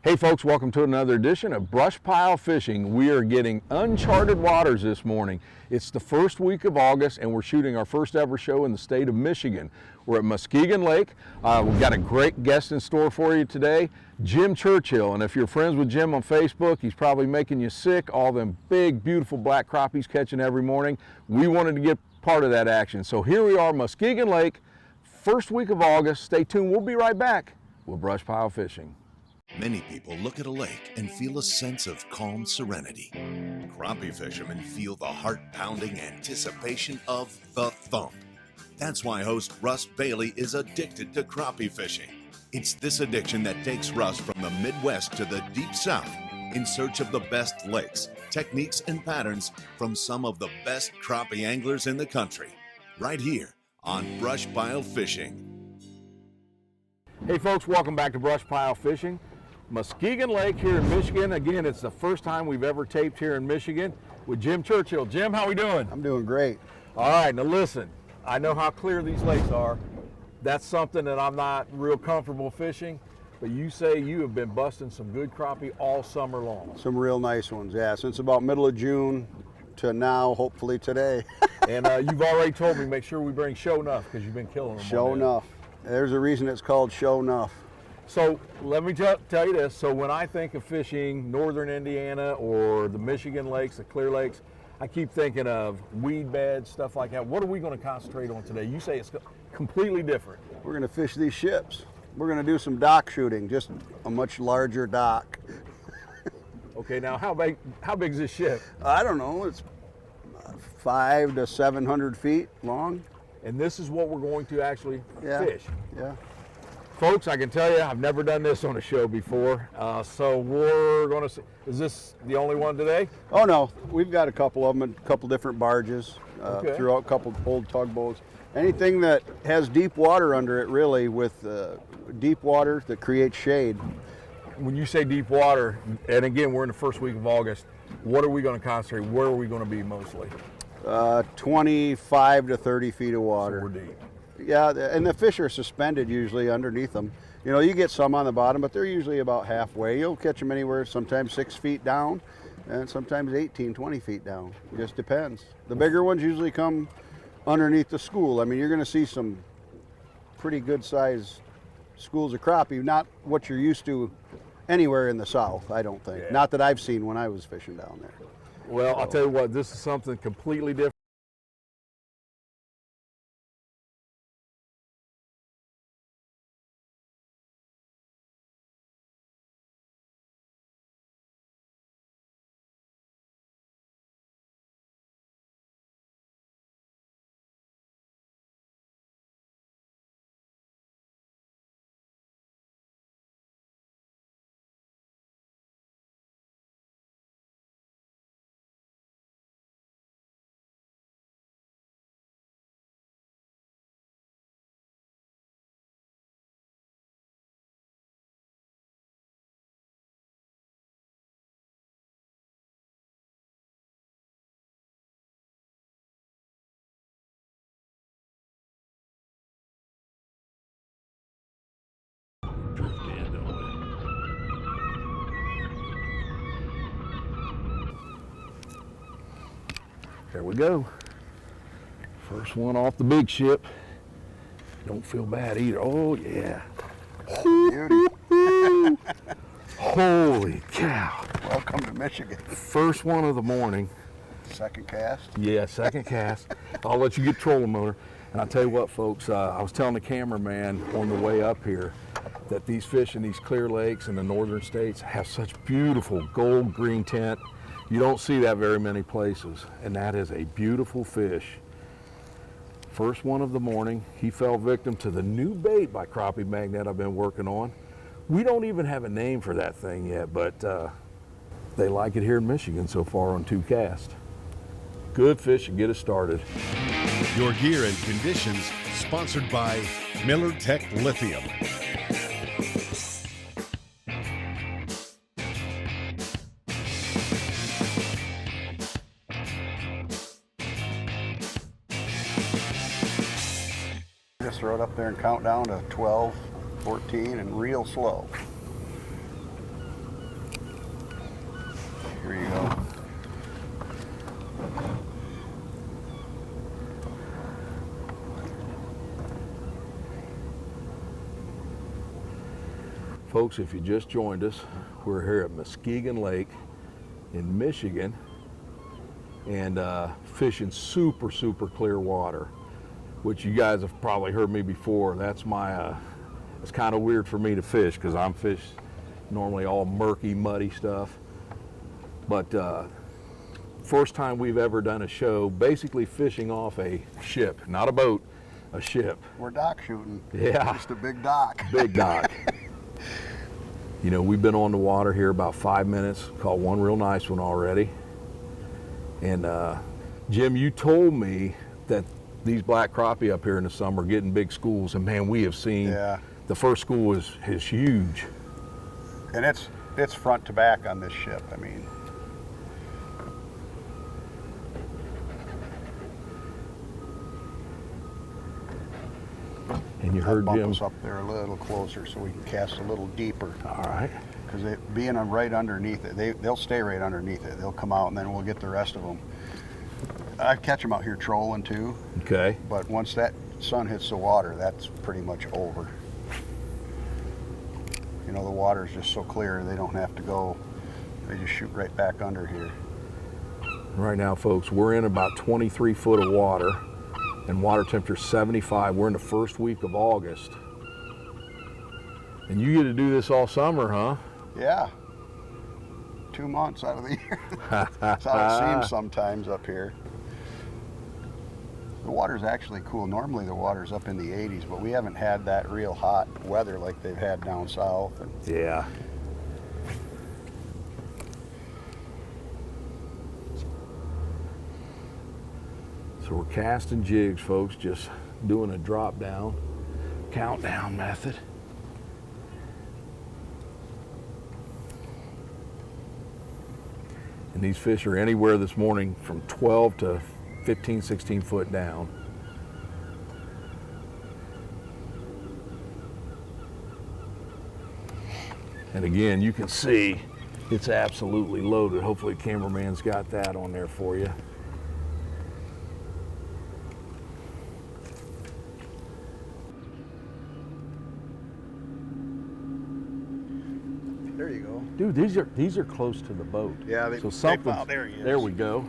Hey folks, welcome to another edition of BrushPile Fishing. We are getting uncharted waters this morning. It's the first week of August and we're shooting our first ever show in the state of Michigan. We're at Muskegon Lake. We've got a great guest in store for you today, Jim Churchill. And if you're friends with Jim on Facebook, he's probably making you sick, all them big, beautiful black crappies catching every morning. We wanted to get part of that action. So here we are, Muskegon Lake, first week of August. Stay tuned, we'll be right back with BrushPile Fishing. Many people look at a lake and feel a sense of calm serenity. Crappie fishermen feel the heart-pounding anticipation of the thump. That's why host Russ Bailey is addicted to crappie fishing. It's this addiction that takes Russ from the Midwest to the Deep South in search of the best lakes, techniques, and patterns from some of the best crappie anglers in the country. Right here on BrushPile Fishing. Hey folks, welcome back to BrushPile Fishing. Muskegon Lake here in Michigan. Again, it's the first time we've ever taped here in Michigan with Jim Churchill. Jim, how we doing? I'm doing great. All right, now listen, I know how clear these lakes are. That's something that I'm not real comfortable fishing, but you say you have been busting some good crappie all summer long. Some real nice ones, yeah, since about middle of June to now, hopefully today. And you've already told me, make sure we bring Show Enough because you've been killing them. Show Enough. There's a reason it's called Show Enough. So let me tell you this. So when I think of fishing northern Indiana or the Michigan lakes, the Clear Lakes, I keep thinking of weed beds, stuff like that. What are we going to concentrate on today? You say it's completely different. We're going to fish these ships. We're going to do some dock shooting, just a much larger dock. Okay, now how big is this ship? I don't know. It's 500 to 700 feet long. And this is what we're going to actually fish. Yeah. Folks, I can tell you, I've never done this on a show before, so we're going to see. Is this the only one today? Oh no, we've got a couple of them, a couple different barges, throughout a couple old tugboats. Anything that has deep water under it, really, with deep water that creates shade. When you say deep water, and again, we're in the first week of August, what are we going to concentrate? Where are we going to be mostly? 25 to 30 feet of water. So we're deep. Yeah, and the fish are suspended usually underneath them. You know, you get some on the bottom, but they're usually about halfway. You'll catch them anywhere, sometimes 6 feet down, and sometimes 18, 20 feet down. It just depends. The bigger ones usually come underneath the school. I mean, you're going to see some pretty good sized schools of crappie, not what you're used to anywhere in the South, I don't think. Yeah. Not that I've seen when I was fishing down there. Well, I'll tell you what, this is something completely different. There we go. First one off the big ship. Don't feel bad either. Oh yeah. Holy cow. Welcome to Michigan. First one of the morning. Second cast? Yeah, second cast. I'll let you get trolling motor. And I'll tell you what, folks, I was telling the cameraman on the way up here that these fish in these Clear Lakes in the northern states have such beautiful gold green tint. You don't see that very many places, and that is a beautiful fish. First one of the morning, he fell victim to the new bait by Crappie Magnet I've been working on. We don't even have a name for that thing yet, but they like it here in Michigan so far on 2 casts. Good fish to get us started. Your gear and conditions sponsored by Millertech Lithium. Just throw it up there and count down to 12, 14, and real slow. Folks, if you just joined us, we're here at Muskegon Lake in Michigan and fishing super clear water, which you guys have probably heard me before. That's my, it's kind of weird for me to fish because I'm fish normally all murky, muddy stuff. But first time we've ever done a show, basically fishing off a ship, not a boat, a ship. We're dock shooting. Yeah. Just a big dock. Big dock. You know, we've been on the water here about 5 minutes, caught one real nice one already. And Jim, you told me that these black crappie up here in the summer are getting big schools, and man, we have seen, the first school is huge. And it's front to back on this ship, I mean. And you heard bump Jim us up there a little closer so we can cast a little deeper. All right. Because being right underneath it, they'll stay right underneath it. They'll come out and then we'll get the rest of them. I catch them out here trolling too. Okay. But once that sun hits the water, that's pretty much over. You know, the water's just so clear they don't have to go. They just shoot right back under here. Right now, folks, we're in about 23 foot of water and water temperature 75. We're in the first week of August. And you get to do this all summer, huh? Yeah. 2 months out of the year. That's how it seems sometimes up here. The water's actually cool. Normally the water's up in the 80s, but we haven't had that real hot weather like they've had down south. And yeah. So we're casting jigs, folks, just doing a drop down, countdown method. And these fish are anywhere this morning from 12 to 15, 16 foot down. And again, you can see it's absolutely loaded. Hopefully the cameraman's got that on there for you. there you go. Dude, these are close to the boat. Yeah, there he is. There we go.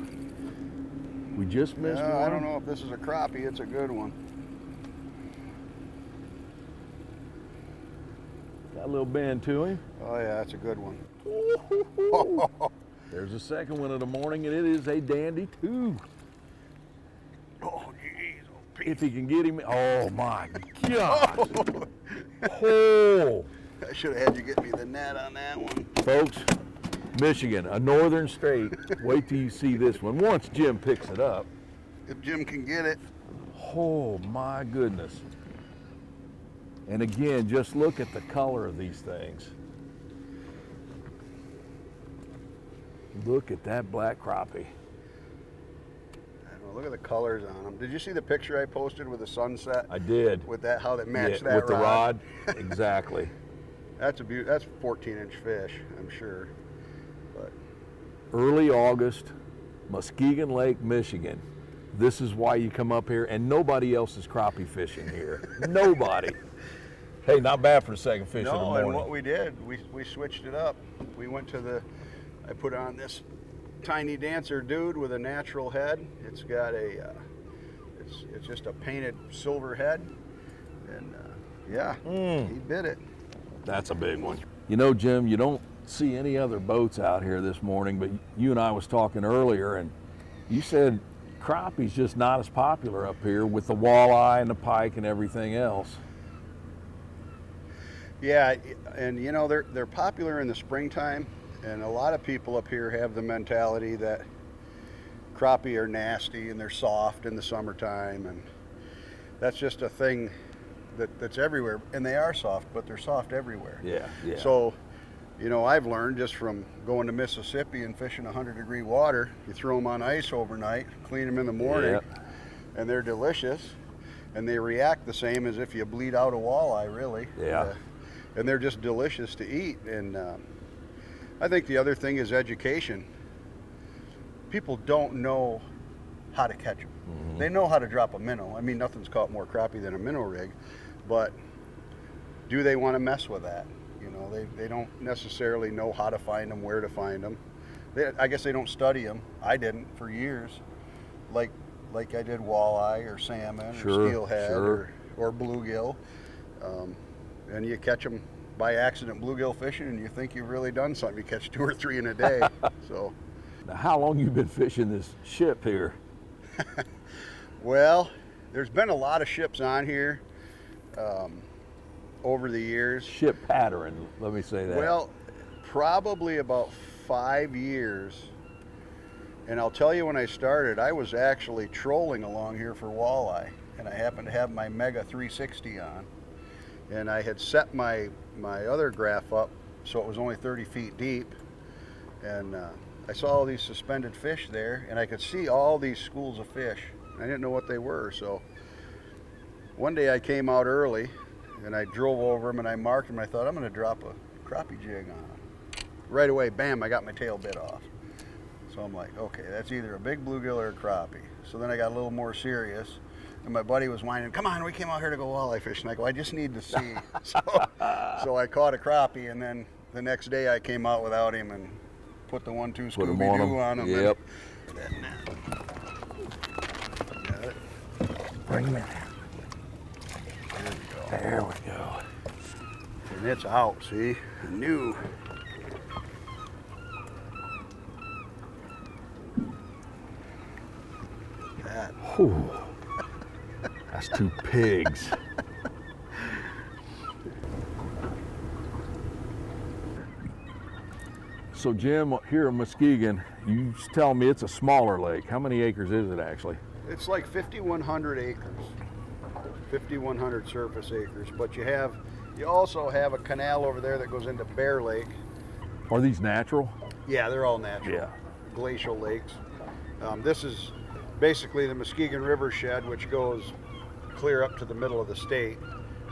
We just missed one. I don't know if this is a crappie. It's a good one. Got a little bend to him. Oh yeah, that's a good one. There's a second one of the morning, and it is a dandy too. Oh jeez. If he can get him, oh my gosh. Oh. I should have had you get me the net on that one. Folks, Michigan, a northern state. Wait till you see this one. Once Jim picks it up. If Jim can get it. Oh my goodness. And again, just look at the color of these things. Look at that black crappie. Look at the colors on them. Did you see the picture I posted with the sunset? I did. With that, how they matched that with the rod. Exactly. That's a that's 14-inch fish, I'm sure. But early August, Muskegon Lake, Michigan. This is why you come up here, and nobody else is crappie fishing here. Nobody. Hey, not bad for a second fish in the morning. No, and what we did, we switched it up. We went to I put on this tiny dancer dude with a natural head. It's got a, it's just a painted silver head, and yeah, he bit it. That's a big one. You know, Jim, you don't see any other boats out here this morning, but you and I was talking earlier, and you said crappie's just not as popular up here with the walleye and the pike and everything else. Yeah, and you know, they're popular in the springtime, and a lot of people up here have the mentality that crappie are nasty and they're soft in the summertime, and that's just a thing that's everywhere. And they are soft, but they're soft everywhere. Yeah, yeah. So, you know, I've learned just from going to Mississippi and fishing 100-degree water, you throw them on ice overnight, clean them in the morning, and they're delicious, and they react the same as if you bleed out a walleye, really. Yeah. And they're just delicious to eat. And I think the other thing is education. People don't know how to catch them. Mm-hmm. They know how to drop a minnow. I mean, nothing's caught more crappie than a minnow rig, but do they want to mess with that? You know, they don't necessarily know how to find them, where to find them. I guess they don't study them. I didn't for years, like I did walleye or salmon or steelhead or bluegill. And you catch them by accident bluegill fishing, and you think you've really done something. You catch 2 or 3 in a day. So, now, how long you been fishing this ship here? Well, there's been a lot of ships on here over the years. Ship pattern, let me say that. Well, probably about 5 years. And I'll tell you, when I started, I was actually trolling along here for walleye, and I happened to have my Mega 360 on, and I had set my other graph up so it was only 30 feet deep, and I saw all these suspended fish there, and I could see all these schools of fish. I didn't know what they were, so one day I came out early, and I drove over them, and I marked them. I thought, I'm going to drop a crappie jig on them. Right away, bam, I got my tail bit off. So I'm like, okay, that's either a big bluegill or a crappie. So then I got a little more serious, and my buddy was whining, come on, we came out here to go walleye fishing. I go, I just need to see. So I caught a crappie, and then the next day I came out without him and put the 1-2 Scooby-Doo on him. Yep. Got it. Bring him in. There we go. And it's out, see? New. That. Whew. That's 2 pigs. So Jim, here in Muskegon, you tell me it's a smaller lake. How many acres is it actually? It's like 5,100 acres, 5,100 surface acres. But you also have a canal over there that goes into Bear Lake. Are these natural? Yeah, they're all natural. Yeah. Glacial lakes. This is basically the Muskegon River shed, which goes clear up to the middle of the state,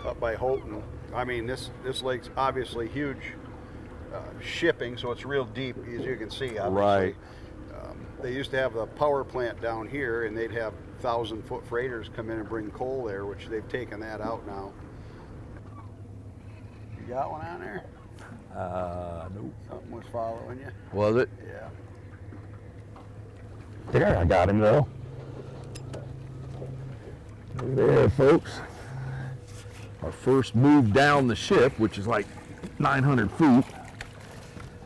up by Houghton. I mean, this lake's obviously huge shipping, so it's real deep, as you can see, obviously. Right. They used to have the power plant down here, and they'd have 1,000-foot freighters come in and bring coal there, which they've taken that out now. You got one on there? Nope. Something was following you? Was it? Yeah. There, I got him though. There, folks. Our first move down the ship, which is like 900 feet.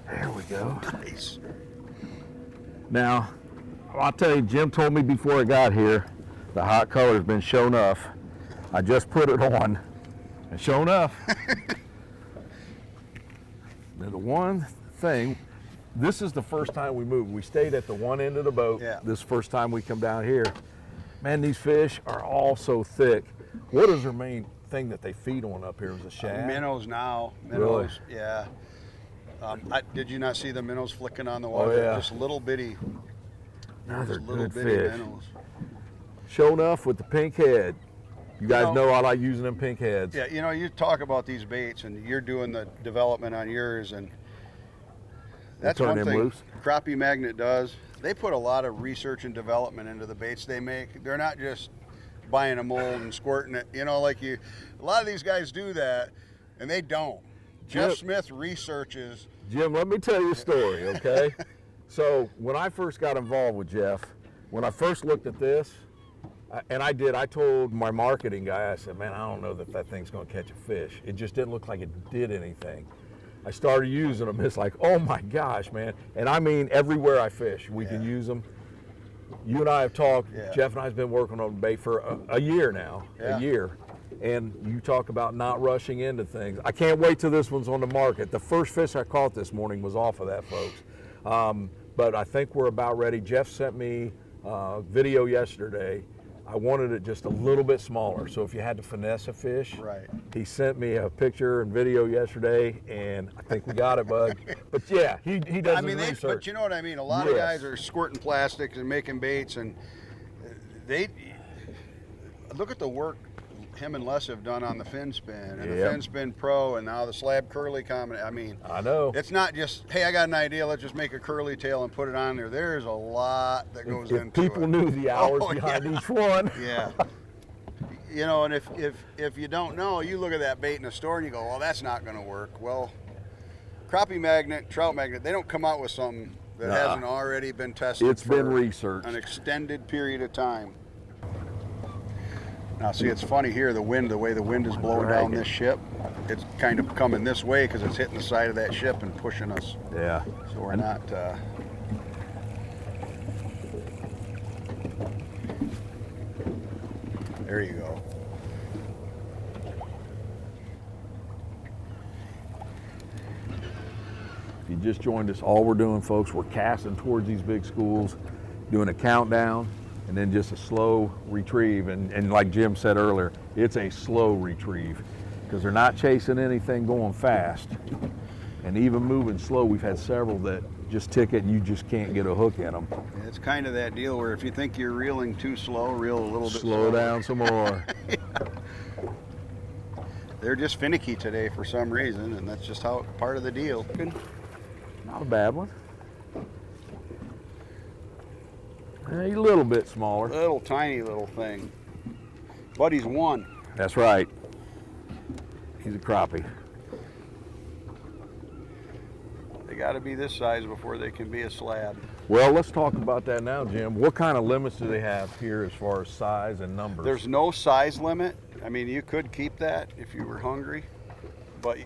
There we go. Nice. Now, I'll tell you, Jim told me before I got here, the hot color's been shown enough. I just put it on, and sure enough. Now, the one thing, this is the first time we moved. We stayed at the one end of the boat. Yeah. This first time we come down here. Man, these fish are all so thick. What is their main thing that they feed on up here? Is a shad? Minnows now. Minnows, Really? Yeah. Did you not see the minnows flicking on the water? Oh, yeah. Just little bitty. No, they're little good bitty fish. minnows. Sure enough, with the pink head. You guys know I like using them pink heads. Yeah, you know, you talk about these baits, and you're doing the development on yours, and that's turn one them thing loose. Crappie Magnet does. They put a lot of research and development into the baits they make. They're not just buying a mold and squirting it. You know, like a lot of these guys do that, and they don't. Jeff Smith researches. Jim, let me tell you a story, okay? So when I first got involved with Jeff, when I first looked at this, I told my marketing guy, I said, man, I don't know that thing's gonna catch a fish. It just didn't look like it did anything. I started using them, it's like, oh my gosh, man. And I mean, everywhere I fish, we can use them. You and I have talked, Jeff and I have been working on bait for a year now, a year. And you talk about not rushing into things. I can't wait till this one's on the market. The first fish I caught this morning was off of that, folks. But I think we're about ready. Jeff sent me a video yesterday. I wanted it just a little bit smaller, so if you had to finesse a fish, he sent me a picture and video yesterday, and I think we got it, bud. But yeah, he does his research. But you know what I mean? A lot of guys are squirting plastics and making baits, and they look at the work him and Les have done on the fin spin and the fin spin pro, and now the slab curly comment. I mean, I know it's not just, hey, I got an idea, let's just make a curly tail and put it on there. There's a lot that goes into it. People knew the hours behind each one. You know, and if you don't know, you look at that bait in the store and you go, well, that's not going to work. Well, crappie magnet, trout magnet, they don't come out with something that hasn't already been tested. It's been researched. An extended period of time. Now, see, it's funny here, the way the wind is blowing down this ship, it's kind of coming this way because it's hitting the side of that ship and pushing us. Yeah. So we're not. There you go. If you just joined us, all we're doing, folks, we're casting towards these big schools, doing a countdown, and then just a slow retrieve. And like Jim said earlier, it's a slow retrieve because they're not chasing anything going fast. And even moving slow, we've had several that just ticket and you just can't get a hook in them. It's kind of that deal where if you think you're reeling too slow, reel a little bit slow down some more. They're just finicky today for some reason, and that's just how part of the deal. Not a bad one. A little bit smaller. Little tiny little thing. But he's one. That's right. He's a crappie. They got to be this size before they can be a slab. Well, let's talk about that now, Jim. What kind of limits do they have here as far as size and numbers? There's no size limit. I mean, you could keep that if you were hungry, but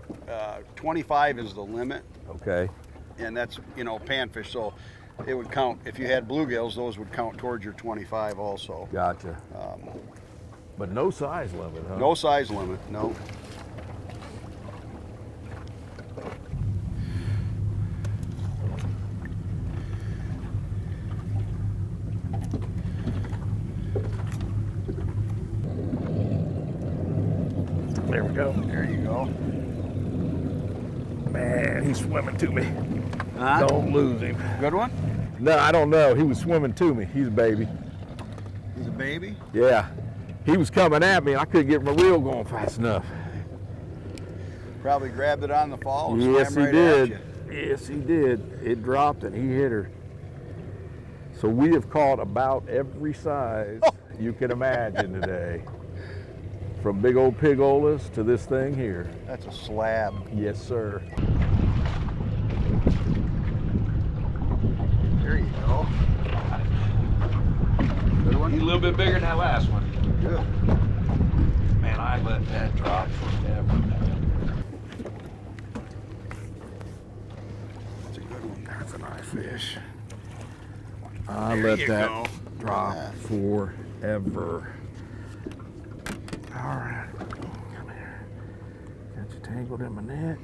25 is the limit. Okay. And that's, you know, panfish, so it would count. If you had bluegills, those would count towards your 25 also. Gotcha. But no size limit, huh? No size limit, no. There we go. There you go. Man, he's swimming to me. Huh? Don't lose him. Good one? No, I don't know. He was swimming to me. He's a baby. He's a baby? Yeah. He was coming at me and I couldn't get my reel going fast enough. Probably grabbed it on the fall and Yes, swam he right at did. you. Yes, he did. It dropped and he hit her. So we have caught about every size you can imagine today. From big old pigolas to this thing here. That's a slab. Yes, sir. There you go. Good one? He's a little bit bigger than that last one. Good. Man, I let that drop forever. That's a good one. That's a nice fish. I let that drop forever. All right, come here. Got you tangled in my net.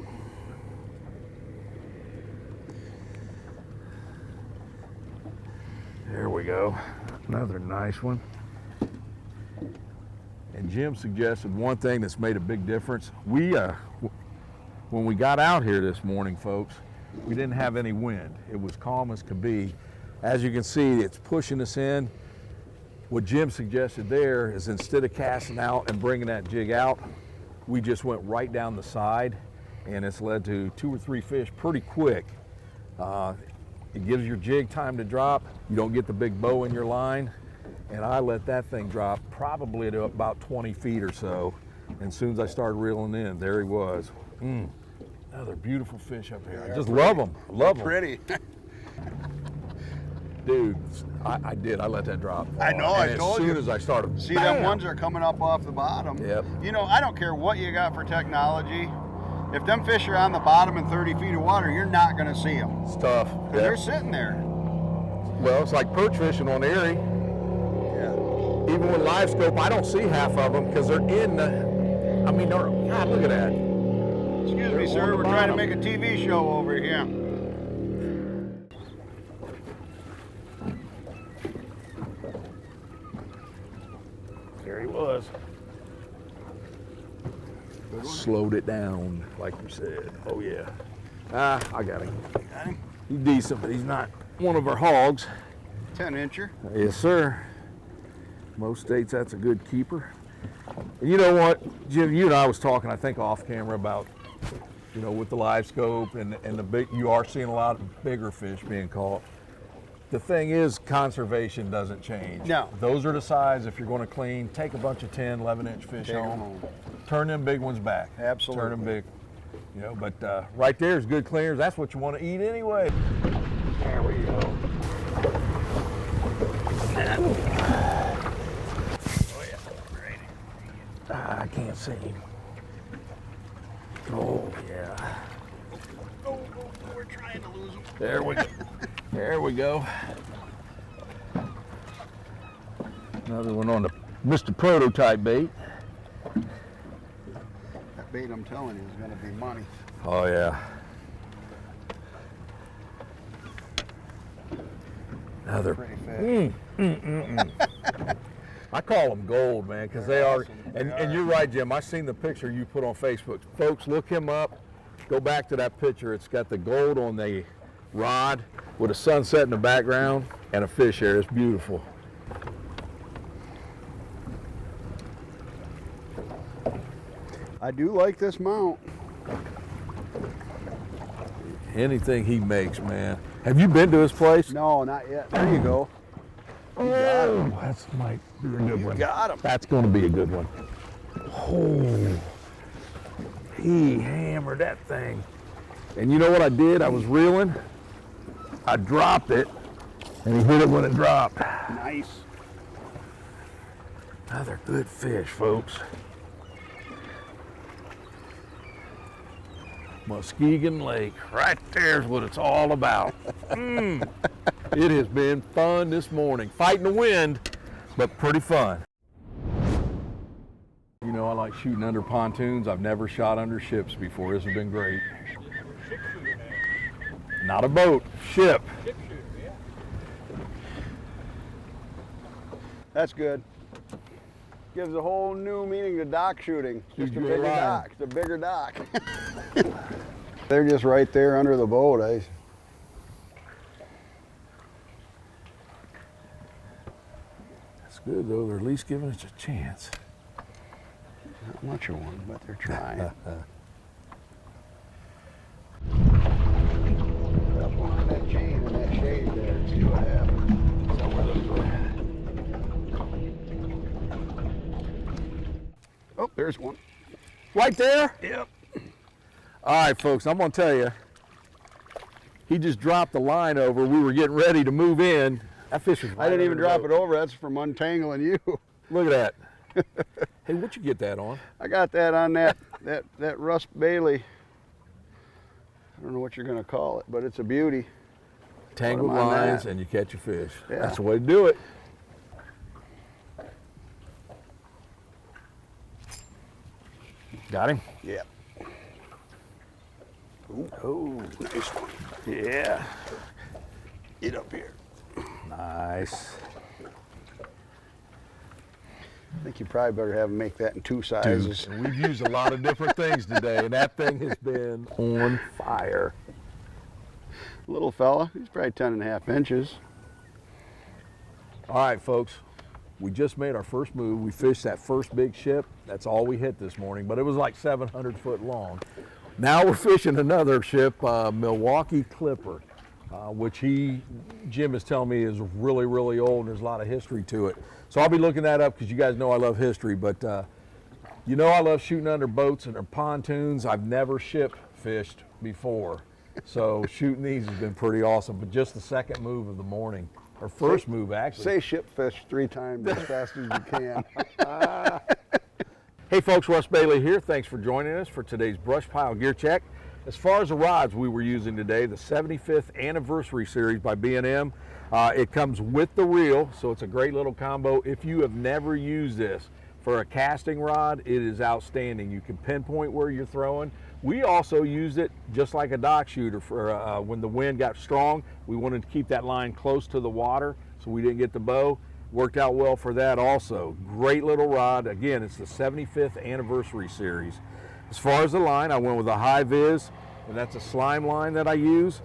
There we go. Another nice one. And Jim suggested one thing that's made a big difference. We, when we got out here this morning, folks, we didn't have any wind. It was calm as could be. As you can see, it's pushing us in. What Jim suggested there is instead of casting out and bringing that jig out, we just went right down the side, and it's led to 2 or 3 fish pretty quick. It gives your jig time to drop. You don't get the big bow in your line, and I let that thing drop probably at about 20 feet or so. And as soon as I started reeling in, there he was. Another beautiful fish up here. I just love them. Love them. Pretty. Dude, I did. I let that drop. I know, I and told as you. soon as I started, See, bam! them ones are coming up off the bottom. Yep. You know, I don't care what you got for technology. If them fish are on the bottom in 30 feet of water, you're not going to see them. It's tough. Because they're sitting there. Well, it's like perch fishing on Erie. Yeah. Even with live scope, I don't see half of them because they're in the, I mean, God, look at that. Excuse They're me, sir. on the We're trying to bottom. make a TV show over here. There he was. Slowed it down, like you said. Oh, yeah. I got him. Got him? He's decent, but he's not one of our hogs. 10-incher. Yes, sir. Most states, that's a good keeper. And you know what, Jim, you and I was talking, I think, off camera about, you know, with the live scope and the big, you are seeing a lot of bigger fish being caught. The thing is, conservation doesn't change. No. Those are the size. If you're going to clean, take a bunch of 10, 11-inch fish Take 'em home. home. Turn them big ones back. Absolutely. Turn them big. You know, but right there is good cleaners. That's what you want to eat anyway. There we go. Oh yeah. I can't see him. Oh yeah. Oh, we're trying to lose them. There we go. There we go. Another one on the Mr. Prototype bait. That bait, I'm telling you, is going to be money. Oh yeah. Another. Pretty fish. I call them gold, man, because they are. Awesome. And you're right, Jim. I seen the picture you put on Facebook. Folks, look him up. Go back to that picture. It's got the gold on the rod with a sunset in the background and a fish there. It's beautiful. I do like this mount. Anything he makes, man. Have you been to his place? No, not yet. There you go. Oh, that might be a good one. Got him. That's going to be a good one. Oh, he hammered that thing. And you know what I did? I was reeling. I dropped it, and he hit it when it dropped. Nice. Another good fish, folks. Muskegon Lake, right there's what it's all about. It has been fun this morning. Fighting the wind, but pretty fun. You know, I like shooting under pontoons. I've never shot under ships before. This has been great. Not a boat, ship. That's good. Gives a whole new meaning to dock shooting. Just a You're bigger lying. dock. It's a bigger dock. They're just right there under the boat. That's good though. They're at least giving us a chance. Not much of one, but they're trying. Up on that chain and that shade there. See what happens. Somewhere those go. Oh, there's one. Right there? Yep. All right, folks, I'm gonna tell you, he just dropped the line over. We were getting ready to move in. That fish was right I didn't even under the drop boat. it over. That's from untangling you. Look at that. Hey, what'd you get that on? I got that on that Russ Bailey. I don't know what you're gonna call it, but it's a beauty. Tangled Put 'em on lines that. and you catch a fish. Yeah. That's the way to do it. Got him? Yep. Oh, Nice one. yeah. Get up here. Nice. I think you probably better have them make that in two sizes. And we've used a lot of different things today, and that thing has been on fire. Little fella, he's probably 10.5 inches. All right, folks, we just made our first move. We fished that first big ship. That's all we hit this morning, but it was like 700 foot long. Now we're fishing another ship, Milwaukee Clipper, which Jim is telling me is really, really old and there's a lot of history to it. So I'll be looking that up because you guys know I love history, but you know I love shooting under boats and pontoons. I've never ship fished before. So shooting these has been pretty awesome, but just the second move of the morning, or first move actually. Say ship fish 3 times as fast as you can. Hey folks, Russ Bailey here. Thanks for joining us for today's Brush Pile Gear Check. As far as the rods we were using today, the 75th Anniversary Series by B&M. It comes with the reel, so it's a great little combo. If you have never used this for a casting rod, it is outstanding. You can pinpoint where you're throwing. We also used it just like a dock shooter for when the wind got strong. We wanted to keep that line close to the water so we didn't get the bow. Worked out well for that also. Great little rod. Again, it's the 75th Anniversary Series. As far as the line, I went with a high vis, and that's a slime line that I use.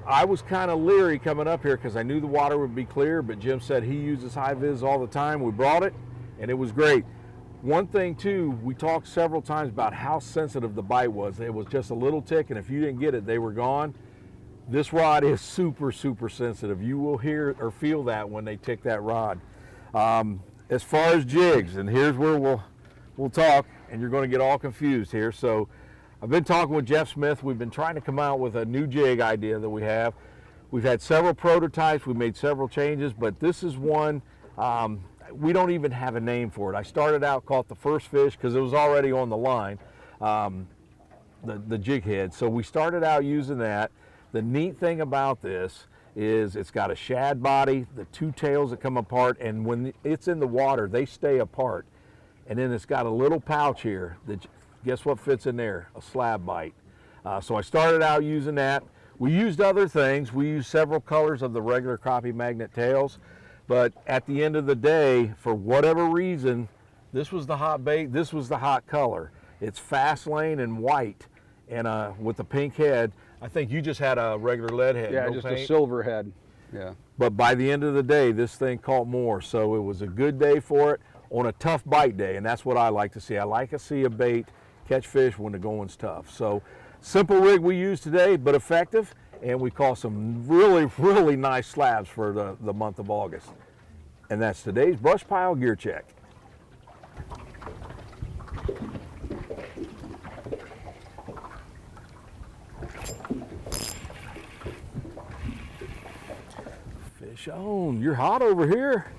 I was kind of leery coming up here because I knew the water would be clear, but Jim said he uses high vis all the time. We brought it, and it was great. One thing too, we talked several times about how sensitive the bite was. It was just a little tick, and if you didn't get it, they were gone. This rod is super, super sensitive. You will hear or feel that when they tick that rod. As far as jigs, and here's where we'll talk, and you're going to get all confused here. So I've been talking with Jeff Smith. We've been trying to come out with a new jig idea that we have. We've had several prototypes. We've made several changes, but this is one, we don't even have a name for it. I started out called the First Fish because it was already on the line, the jig head. So we started out using that. The neat thing about this is it's got a shad body, the two tails that come apart, and when it's in the water, they stay apart. And then it's got a little pouch here that, guess what fits in there? A slab bite. So I started out using that. We used other things. We used several colors of the regular crappie magnet tails, but at the end of the day, for whatever reason, this was the hot bait, this was the hot color. It's fast lane and white, and with the pink head. I think you just had a regular lead head. Yeah, no just paint. a silver head. Yeah. But by the end of the day, this thing caught more. So it was a good day for it on a tough bite day, and that's what I like to see. I like to see a bait catch fish when the going's tough. So simple rig we use today, but effective, and we caught some really, really nice slabs for the month of August. And that's today's Brush Pile Gear Check. Fish on. You're hot over here.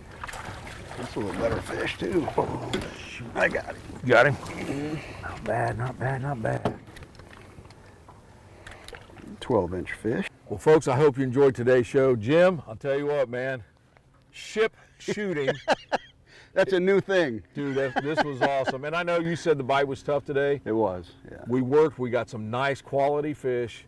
That's a little better fish too. Oh, shoot. I got it. You got him? Not bad, not bad, not bad. 12-inch fish. Well, folks, I hope you enjoyed today's show. Jim, I'll tell you what, man. Ship shooting. That's a new thing. Dude, this was awesome. And I know you said the bite was tough today. It was, yeah. We worked. We got some nice quality fish.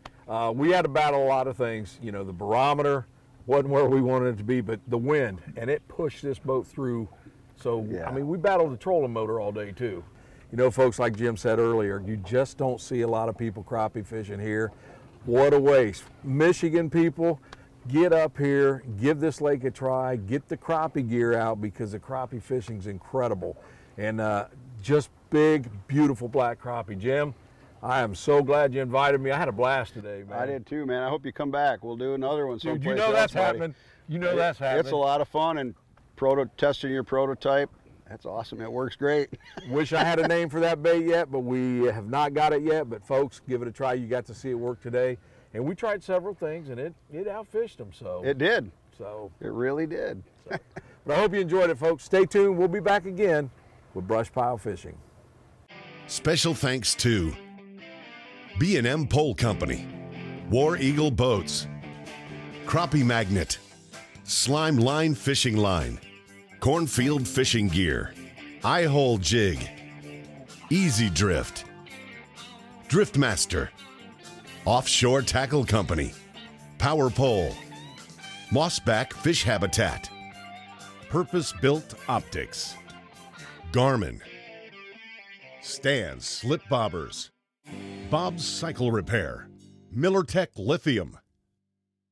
We had to battle a lot of things. You know, the barometer wasn't where we wanted it to be, but the wind, and it pushed this boat through. So, Yeah. I mean, we battled the trolling motor all day, too. You know, folks, like Jim said earlier, you just don't see a lot of people crappie fishing here. What a waste. Michigan people, get up here, give this lake a try, get the crappie gear out because the crappie fishing's incredible. And just big, beautiful black crappie. Jim, I am so glad you invited me. I had a blast today, man. I did too, man. I hope you come back. We'll do another one someplace Dude, you know else, that's buddy. happening. You know that's happening. It's a lot of fun, and testing your prototype, that's awesome. It works great. Wish I had a name for that bait yet, but we have not got it yet. But folks, give it a try. You got to see it work today. And we tried several things, and it outfished them. So It did. So It really did. but I hope you enjoyed it, folks. Stay tuned. We'll be back again with Brush Pile Fishing. Special thanks to B&M Pole Company, War Eagle Boats, Crappie Magnet, Slime Line Fishing Line, Cornfield Fishing Gear, Eye-Hole Jig, Easy Drift, Driftmaster, Offshore Tackle Company, Power Pole, Mossback Fish Habitat, Purpose Built Optics, Garmin, Stan's Slip Bobbers, Bob's Cycle Repair, Millertech Lithium,